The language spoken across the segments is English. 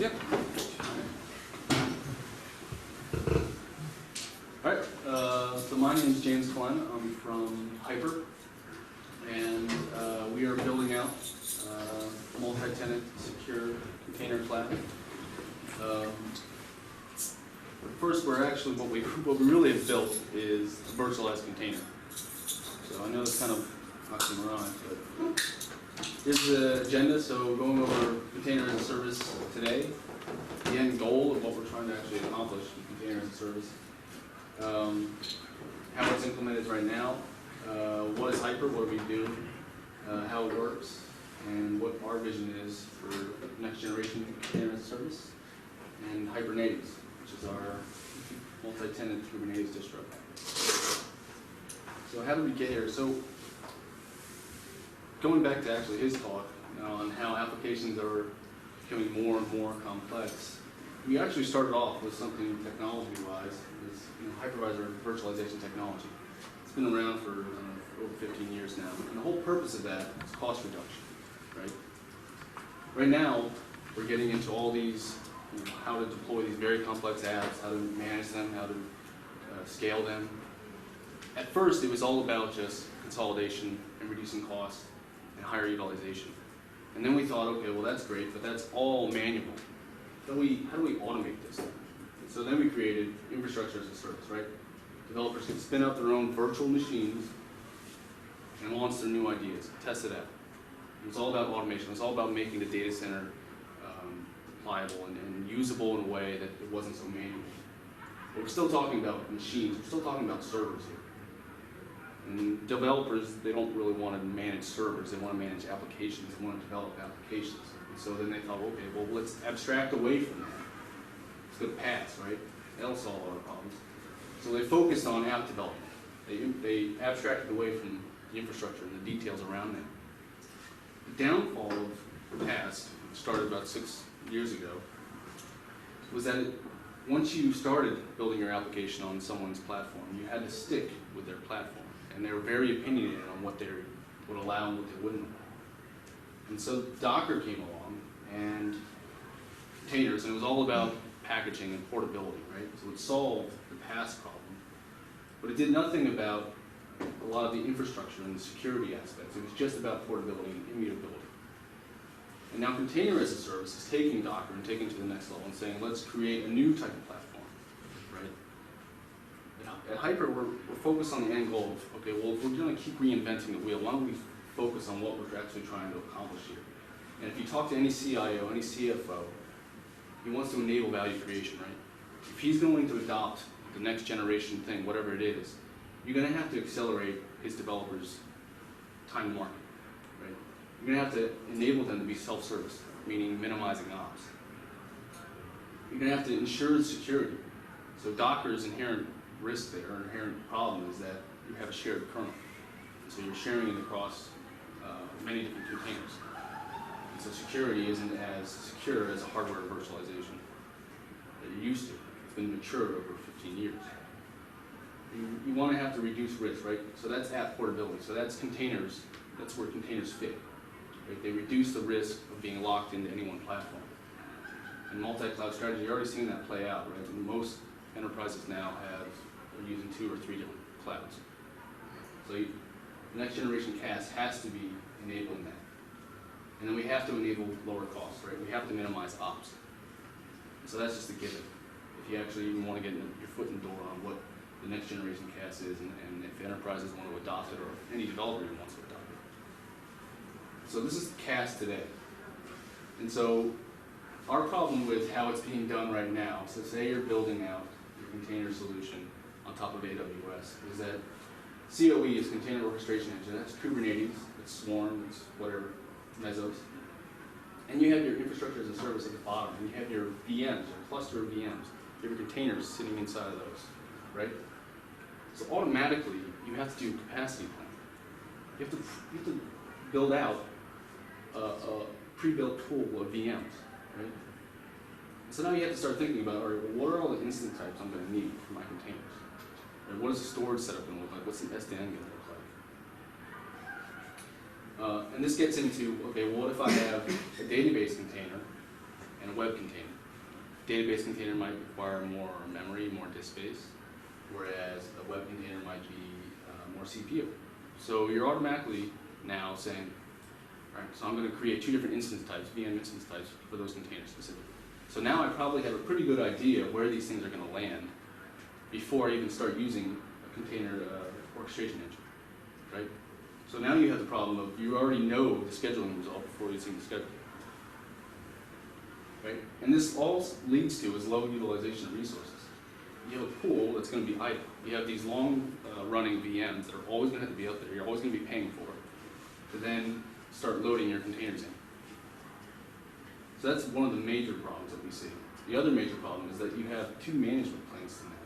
Yep. All right. So my name is James Kulina. I'm from Hyper, and we are building out multi-tenant secure container cloud. First, we're actually what we really have built is a virtualized container. So I know it's kind of oxymoron, but here's the agenda. So going over container as a service today, the end goal of what we're trying to actually accomplish with container as a service, how it's implemented right now, what is Hyper, what do we do, how it works, and what our vision is for next generation container as a service, and Hypernetes, which is our multi-tenant Kubernetes distro. So how did we get here? So going back to actually his talk on how applications are becoming more and more complex, we actually started off with something technology-wise, is hypervisor virtualization technology. It's been around for over 15 years now, and the whole purpose of that is cost reduction, right? Right now, we're getting into all these, how to deploy these very complex apps, how to manage them, how to scale them. At first, it was all about just consolidation and reducing costs and higher utilization. And then we thought, okay, well that's great, but that's all manual. How do we automate this? And so then we created infrastructure as a service, right? Developers can spin up their own virtual machines and launch their new ideas, test it out. It's all about automation. It's all about making the data center pliable and usable in a way that it wasn't so manual. But we're still talking about machines. We're still talking about servers here. And developers, they don't really want to manage servers. They want to manage applications. They want to develop applications. And so then they thought, okay, well, let's abstract away from that. Let's go to CaaS, right? That'll solve all our problems. So they focused on app development. They abstracted away from the infrastructure and the details around them. The downfall of CaaS, started about 6 years ago, was that once you started building your application on someone's platform, you had to stick with their platform. And they were very opinionated on what they would allow and what they wouldn't allow. And so Docker came along and containers, and it was all about packaging and portability, right? So it solved the past problem, but it did nothing about a lot of the infrastructure and the security aspects. It was just about portability and immutability. And now container as a service is taking Docker and taking it to the next level and saying, let's create a new type of platform, right? At Hyper, we're focused on the end goal of, okay, well, if we're going to keep reinventing the wheel, why don't we focus on what we're actually trying to accomplish here? And if you talk to any CIO, any CFO, he wants to enable value creation, right? If he's going to adopt the next generation thing, whatever it is, you're going to have to accelerate his developers' time to market, right? You're going to have to enable them to be self-service, meaning minimizing ops. You're going to have to ensure security. So Docker's inherent risk there, or inherent problem, is that you have a shared kernel. So you're sharing it across many different containers. And so security isn't as secure as a hardware virtualization that you're used to. It's been matured over 15 years. You want to have to reduce risk, right? So that's app portability. So that's containers. That's where containers fit. Right? They reduce the risk of being locked into any one platform. In multi-cloud strategy, you're already seeing that play out, right? And most enterprises now are using 2 or 3 different clouds. So next generation CaaS has to be enabling that. And then we have to enable lower costs, right? We have to minimize ops. So that's just a given. If you actually even want to get your foot in the door on what the next generation CaaS is, and if enterprises want to adopt it, or any developer even wants to adopt it. So this is CaaS today. And so our problem with how it's being done right now, so say you're building out your container solution on top of AWS, is that COE is Container Orchestration Engine. That's Kubernetes, it's Swarm, it's whatever, Mesos. And you have your infrastructure as a service at the bottom, and you have your VMs, your cluster of VMs. You have your containers sitting inside of those, right? So automatically, you have to do capacity planning. You have to build out a pre-built pool of VMs, right? So now you have to start thinking about, all right, well, what are all the instant types I'm going to need for my containers? Right? What is the storage setup going to look like? What's the SDN going to look like? And this gets into, okay, well, what if I have a database container and a web container? database container might require more memory, more disk space, whereas a web container might be more CPU. So you're automatically now saying, all right, so I'm going to create 2 different instance types, VM instance types for those containers specifically. So now I probably have a pretty good idea where these things are going to land before I even start using a container orchestration engine, right? So now you have the problem of you already know the scheduling result before you've seen the schedule, right? And this all leads to is low utilization of resources. You have a pool that's going to be idle. You have these long running VMs that are always going to have to be out there. You're always going to be paying for it to then start loading your containers in. So that's one of the major problems that we see. The other major problem is that you have 2 management planes to manage.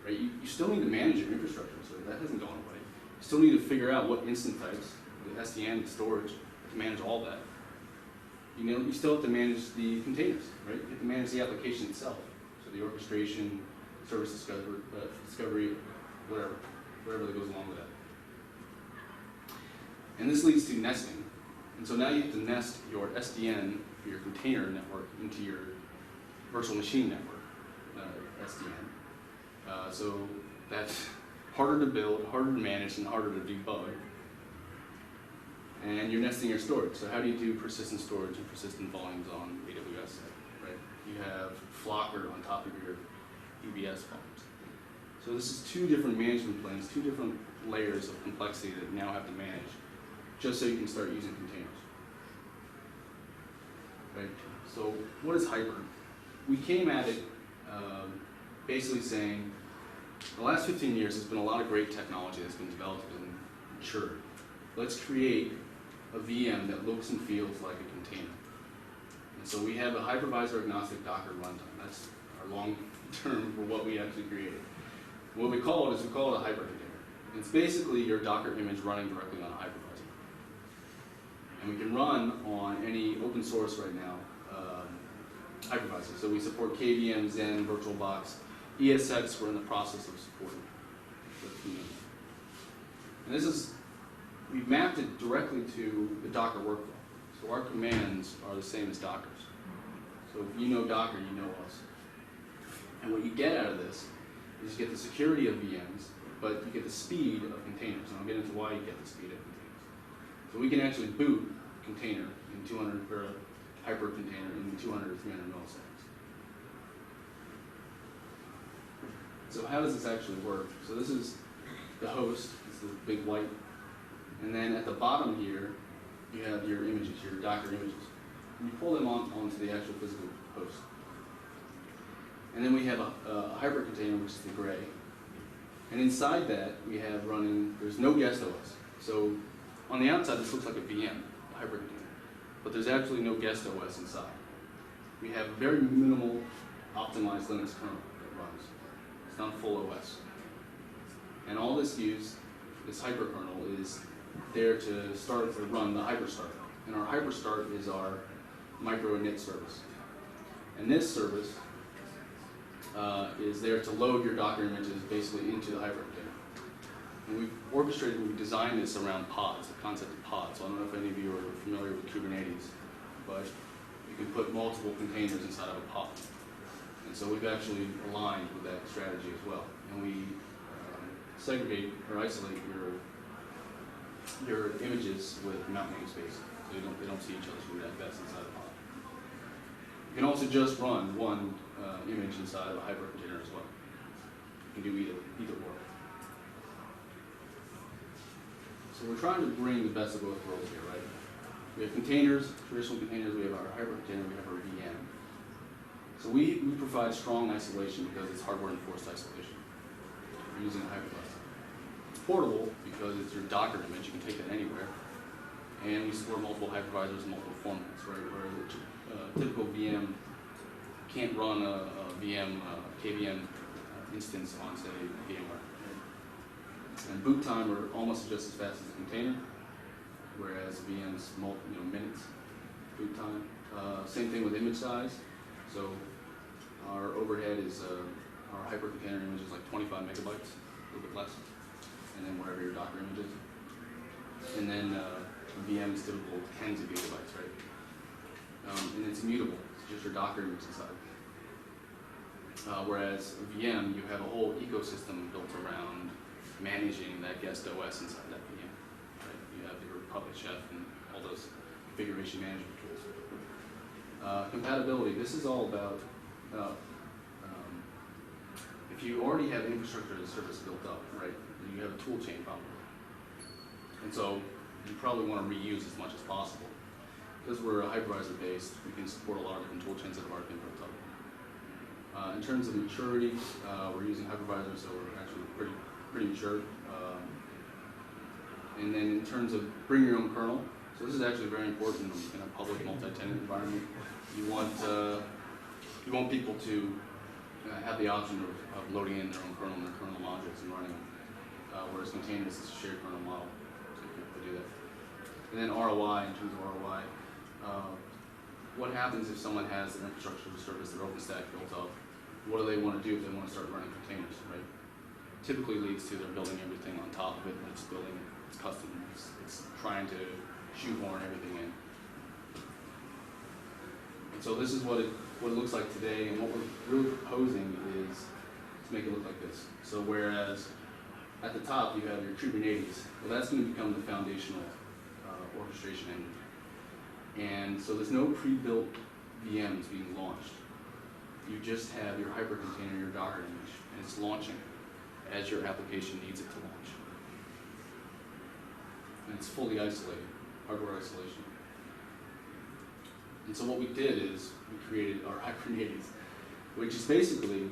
Right? You still need to manage your infrastructure, so that hasn't gone away. You still need to figure out what instance types, the SDN, the storage, to manage all that. You still have to manage the containers, right? You have to manage the application itself. So the orchestration, service discovery, whatever that goes along with that. And this leads to nesting. And so now you have to nest your SDN, your container network, into your virtual machine network, SDN. So that's harder to build, harder to manage, and harder to debug. And you're nesting your storage. So how do you do persistent storage and persistent volumes on AWS, right? You have Flocker on top of your EBS volumes. So this is 2 different management planes, 2 different layers of complexity that you now have to manage, just so you can start using containers. Right? So what is Hyper? We came at it basically saying, the last 15 years there's been a lot of great technology that's been developed and matured. Let's create a VM that looks and feels like a container. And so we have a Hypervisor-agnostic Docker Runtime. That's our long term for what we actually created. What we call it is we call it a hyper container. It's basically your Docker image running directly on a hypervisor. And we can run on any open source right now hypervisor. So we support KVM, Zen, VirtualBox, ESX we're in the process of supporting with Kulina. And this is, we've mapped it directly to the Docker workflow. So our commands are the same as Docker's. So if you know Docker, you know us. And what you get out of this is you get the security of VMs, but you get the speed of containers. And I'll get into why you get the speed of containers. So we can actually boot a container in 200, or a hyper container in 200 or 300 milliseconds. So how does this actually work? So this is the host, it's the big white. And then at the bottom here, you have your images, your Docker images. And you pull them onto the actual physical host. And then we have a hyper container, which is the gray. And inside that, we have running, there's no guest OS. So on the outside, this looks like a VM, a hyper container. But there's absolutely no guest OS inside. We have very minimal optimized Linux kernel that runs. It's not full OS. And all this this hyperkernel, is there to start to run the hyperstart. And our hyperstart is our micro init service. And this service is there to load your Docker images basically into the hyper container. And we've orchestrated, we've designed this around pods, the concept of pods. So I don't know if any of you are familiar with Kubernetes, but you can put multiple containers inside of a pod. And so we've actually aligned with that strategy as well. And we segregate or isolate your images with mount namespace, so they don't see each other's root at best inside a pod. You can also just run one image inside of a hyper container as well. You can do either or. So we're trying to bring the best of both worlds here, right? We have containers, traditional containers, we have our hyper container, we have our VM. So we provide strong isolation because it's hardware enforced isolation. We're using a hypervisor. It's portable because it's your Docker image, you can take that anywhere. And we support multiple hypervisors and multiple formats, right? Where a typical VM can't run a VM, KVM instance on, say, VMware. And boot time are almost just as fast as a container, whereas VM's minutes boot time. Same thing with image size. So our overhead is our hyper container image is like 25 megabytes, a little bit less, and then wherever your Docker image is. And then VM is typical tens of gigabytes, right? And it's immutable. It's just your Docker image inside. Whereas a VM, you have a whole ecosystem built around managing that guest OS inside that VM. Right? You have your Puppet Chef and all those configuration management tools. Compatibility, this is all about if you already have infrastructure as a service built up, right, you have a tool chain problem. And so you probably want to reuse as much as possible. Because we're a hypervisor based, we can support a lot of different tool chains that have already been built up. In terms of maturity, we're using hypervisor, so we're actually pretty mature. And then in terms of bring your own kernel, so this is actually very important in a public multi-tenant environment. You want people to have the option of loading in their own kernel and their kernel modules and running them. Whereas containers is a shared kernel model to do that. And then ROI, in terms of ROI, what happens if someone has their infrastructure as a service, their OpenStack built up? What do they want to do if they want to start running containers, right? Typically leads to they're building everything on top of it, and it's building it's custom. It's trying to shoehorn everything in. And so this is what it looks like today, and what we're really proposing is to make it look like this. So whereas at the top you have your Kubernetes, well, that's going to become the foundational orchestration engine. And so there's no pre-built VMs being launched. You just have your hyper container, your Docker image, and it's launching as your application needs it to launch. And it's fully isolated, hardware isolation. And so what we did is we created our Hypernetes, which is basically,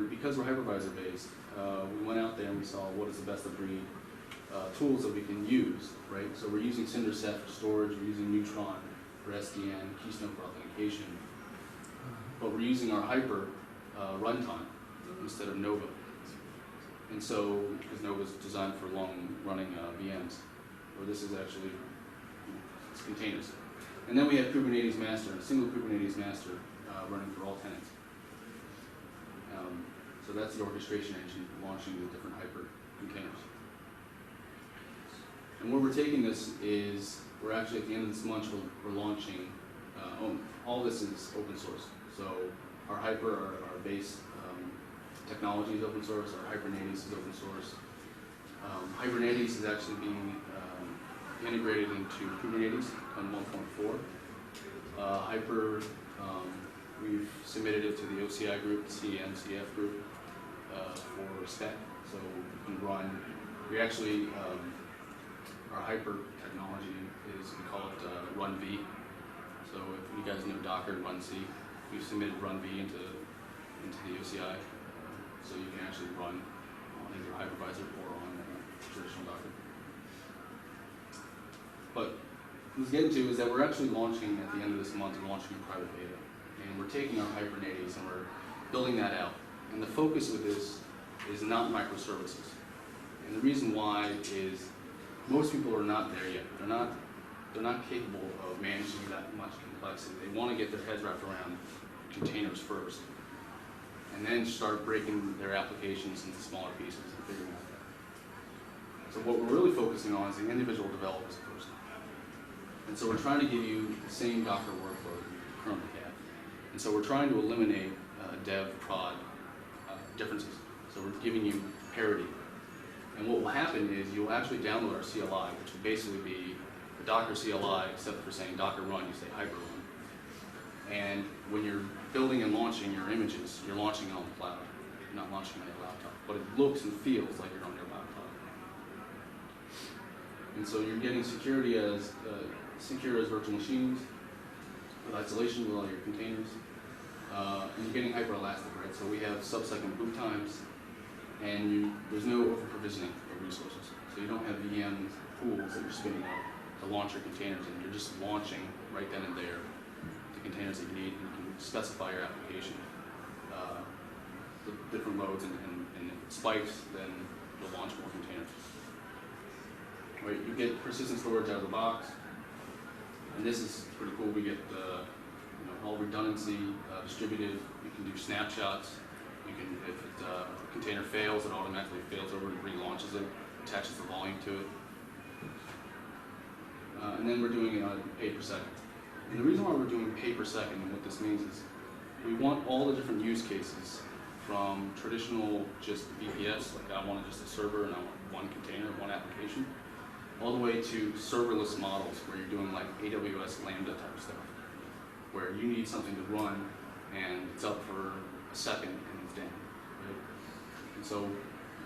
because we're hypervisor based, we went out there and we saw what is the best of breed tools that we can use, right? So we're using CinderSet for storage, we're using Neutron for SDN, Keystone for authentication, but we're using our Hyper runtime instead of Nova. And so, because Nova is designed for long-running VMs, or this is actually it's containers. And then we have Kubernetes master, a single Kubernetes master running for all tenants. So that's the orchestration engine launching the different Hyper containers. And where we're taking this is, we're actually at the end of this month, we're launching, all this is open source. So our Hyper, our base technology is open source, our Hypernetes is open source. Hypernetes is actually being integrated into Kubernetes on 1.4. Hyper, we've submitted it to the OCI group, the CDMCF group for spec, so we can run, our Hyper technology is, we call it Run V. So if you guys know Docker, Run C, we've submitted Run V into the OCI, so you can actually run on either Hypervisor or on traditional Docker. But what I was getting to is that we're actually launching at the end of this month, we're launching a private beta. And we're taking our Hypernetes and we're building that out. And the focus with this is not microservices. And the reason why is most people are not there yet. They're not capable of managing that much complexity. They want to get their heads wrapped around containers first, and then start breaking their applications into smaller pieces and figuring out that. So what we're really focusing on is the individual developers first. And so we're trying to give you the same Docker workflow that you currently have. And so we're trying to eliminate dev, prod differences. So we're giving you parity. And what will happen is you'll actually download our CLI, which will basically be the Docker CLI, except for saying Docker Run, you say Hyperrun. And when you're building and launching your images, you're launching it on the cloud. You're not launching it on your laptop. But it looks and feels like you're on your laptop. And so you're getting security as secure as virtual machines, with isolation with all your containers. And you're getting hyperelastic, right? So we have sub-second boot times, and there's no over-provisioning of resources. So you don't have VM pools that you're spinning up to launch your containers in. You're just launching right then and there the containers that you need, and you can specify your application, the different loads, and if it spikes, then you'll launch more containers. Right? You get persistent storage out of the box, and this is pretty cool. We get all redundancy, distributed. You can do snapshots. You can, if a container fails, it automatically fails over and relaunches it, attaches the volume to it. And then we're doing it on pay per second. And the reason why we're doing pay per second, and what this means is, we want all the different use cases, from traditional just VPS, like I want just a server and I want one container, one application, all the way to serverless models where you're doing like AWS Lambda type stuff, where you need something to run and it's up for a second and it's down, right? And so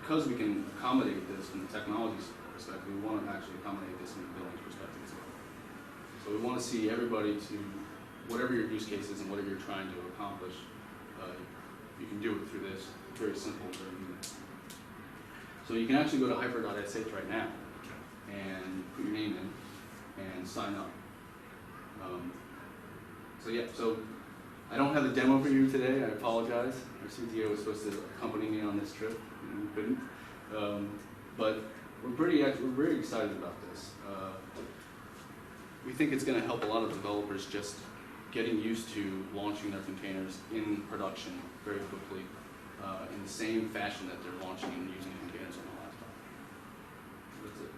because we can accommodate this from the technology perspective, we want to actually accommodate this from the building perspective as well. So we want to see everybody to, whatever your use case is and whatever you're trying to accomplish, you can do it through this. Very simple, very easy. So you can actually go to hyper.sh right now and put your name in and sign up. So yeah, so I don't have a demo for you today. I apologize. Our CTO was supposed to accompany me on this trip, and we couldn't. But we're very excited about this. We think it's going to help a lot of developers just getting used to launching their containers in production very quickly, in the same fashion that they're launching and using containers on the laptop. That's it.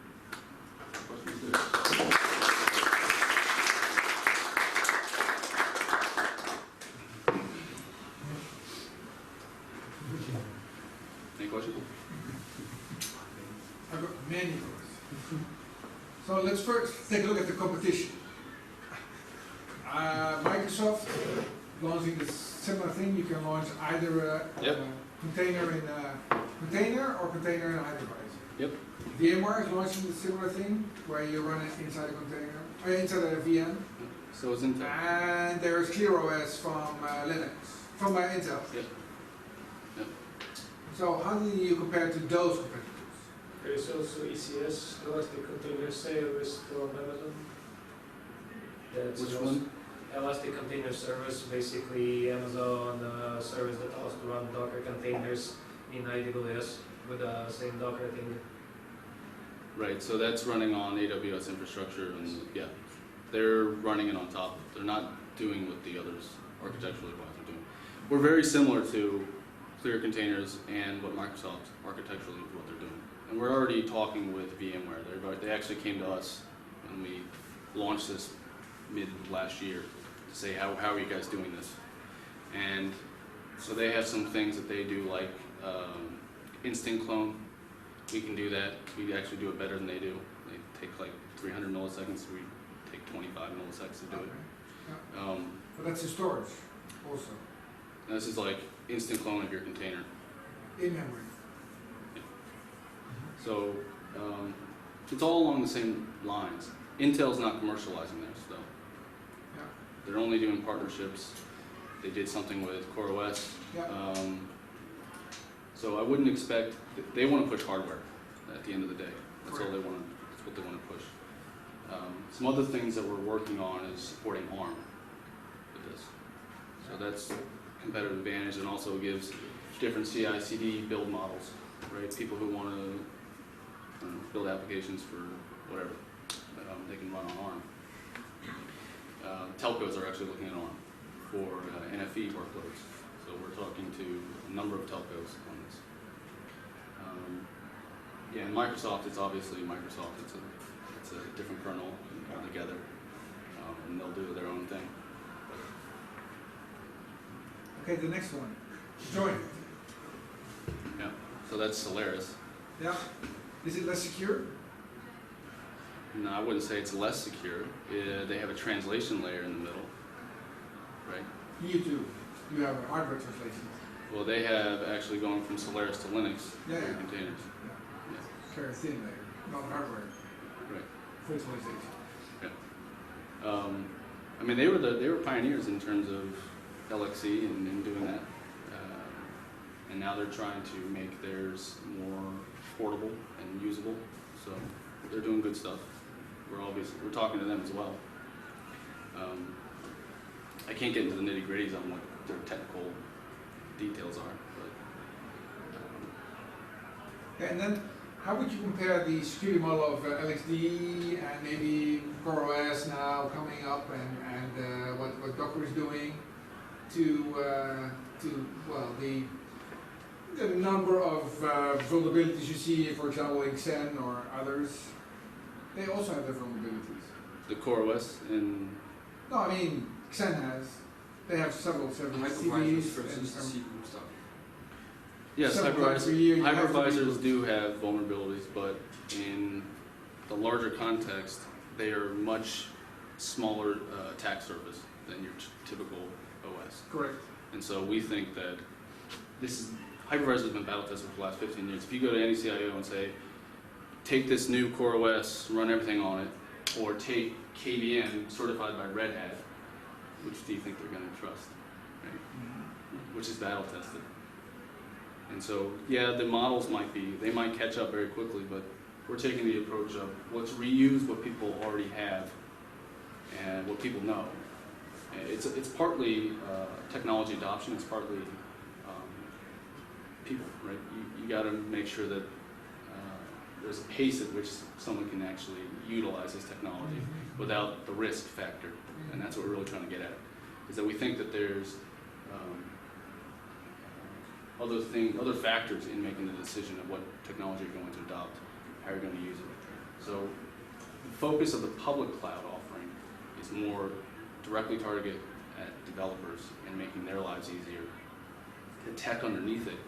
Questions? Any questions? I've got many questions. So let's first take a look at the competition. Microsoft launching this similar thing. You can launch either a container in a container or container in a hypervisor. Yep. VMware is launching a similar thing where you run it inside a container, or inside a VM. So it's Intel. And there's ClearOS from Linux, from Intel. Yep. Yep. So how do you compare to those competitors? There is also ECS, Elastic Container Service from Amazon. That's Which also one? Elastic Container Service, basically Amazon service that allows to run Docker containers in AWS with the same Docker thing. Right, so that's running on AWS infrastructure, and yeah, they're running it on top. They're not doing what the others architecturally wise are doing. We're very similar to Clear Containers and what Microsoft architecturally what they're doing. And we're already talking with VMware. They actually came to us when we launched this mid last year to say, how are you guys doing this? And so they have some things that they do, like instant clone. We can do that. We actually do it better than they do. They take like 300 milliseconds. We take 25 milliseconds to do it. Yeah. But that's in storage also. And this is like instant clone of your container. In memory. So it's all along the same lines. Intel's not commercializing their stuff. Yeah. They're only doing partnerships. They did something with CoreOS. Yeah. So I wouldn't expect, they want to push hardware at the end of the day. That's all they want to, that's what they want to push. Some other things that we're working on is supporting ARM with this. So that's competitive advantage, and also gives different CI/CD build models, right? People who want to build applications for whatever, they can run on ARM. Telcos are actually looking at ARM for NFV workloads. So we're talking to a number of telcos on this. Yeah, and Microsoft, it's obviously Microsoft. It's a different kernel altogether, and they'll do their own thing. Okay, the next one. Join. Yeah, so that's Solaris. Yeah. Is it less secure? No, I wouldn't say it's less secure. They have a translation layer in the middle, right? You do. You have a hardware translation. Well, they have actually going from Solaris to Linux for Yeah. containers. Yeah. Yeah. Very thin layer, not hardware. Right. Virtualization. Yeah. I mean, they were pioneers in terms of LXC and doing that, and now they're trying to make theirs more portable and usable. So they're doing good stuff. We're talking to them as well. I can't get into the nitty-gritties on what their technical details are, but And then, how would you compare the security model of LXD and maybe CoreOS now coming up, and what Docker is doing to well, the number of vulnerabilities you see, for example, in Xen or others? They also have their vulnerabilities. the CoreOS and No, I mean Xen has. They have several Hypervisors CDs versus and the some. CD stuff. Yes, Several times per year you have to hypervisors reboot. do have vulnerabilities, but in the larger context, they are much smaller attack surface than your typical OS. Correct. And so we think that hypervisor has been battle tested for the last 15 years. If you go to any CIO and say, take this new Core OS, run everything on it, or take KVM certified by Red Hat, which do you think they're going to trust? Right? Which is battle tested. And so, yeah, the models they might catch up very quickly, but we're taking the approach of let's reuse what people already have and what people know. And it's partly technology adoption, it's partly people, right? You got to make sure that there's a pace at which someone can actually utilize this technology without the risk factor. And that's what we're really trying to get at, is that we think that there's other factors in making the decision of what technology you're going to adopt, how you're going to use it. So the focus of the public cloud offering is more directly targeted at developers and making their lives easier. The tech underneath it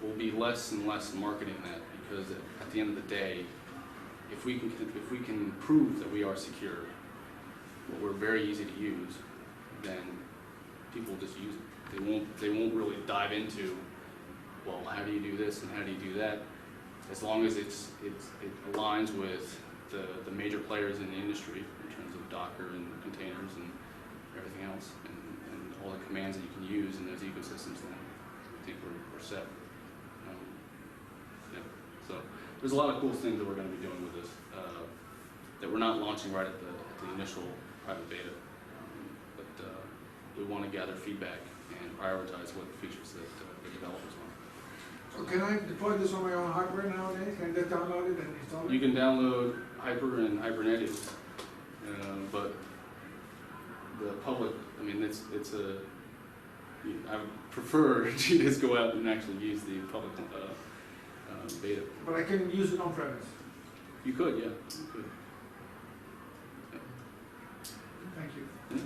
will be less and less marketing that, because at the end of the day, if we can prove that we are secure, well, we're very easy to use, then people will just use it. They won't really dive into, well, how do you do this and how do you do that? As long as it aligns with the major players in the industry in terms of Docker and containers and everything else, and all the commands that you can use in those ecosystems, then I think we're set. Yeah. So there's a lot of cool things that we're going to be doing with this that we're not launching right at the initial private beta, but we want to gather feedback and prioritize what features that the developers want. So can I deploy this on my own hardware nowadays? Can I just download it and install it? You can download Hyper and Hypernetes, but the public, I mean, I would prefer you just go out and actually use the public beta. But I can use it on premise. You could, yeah. You could. Thank you. Yeah.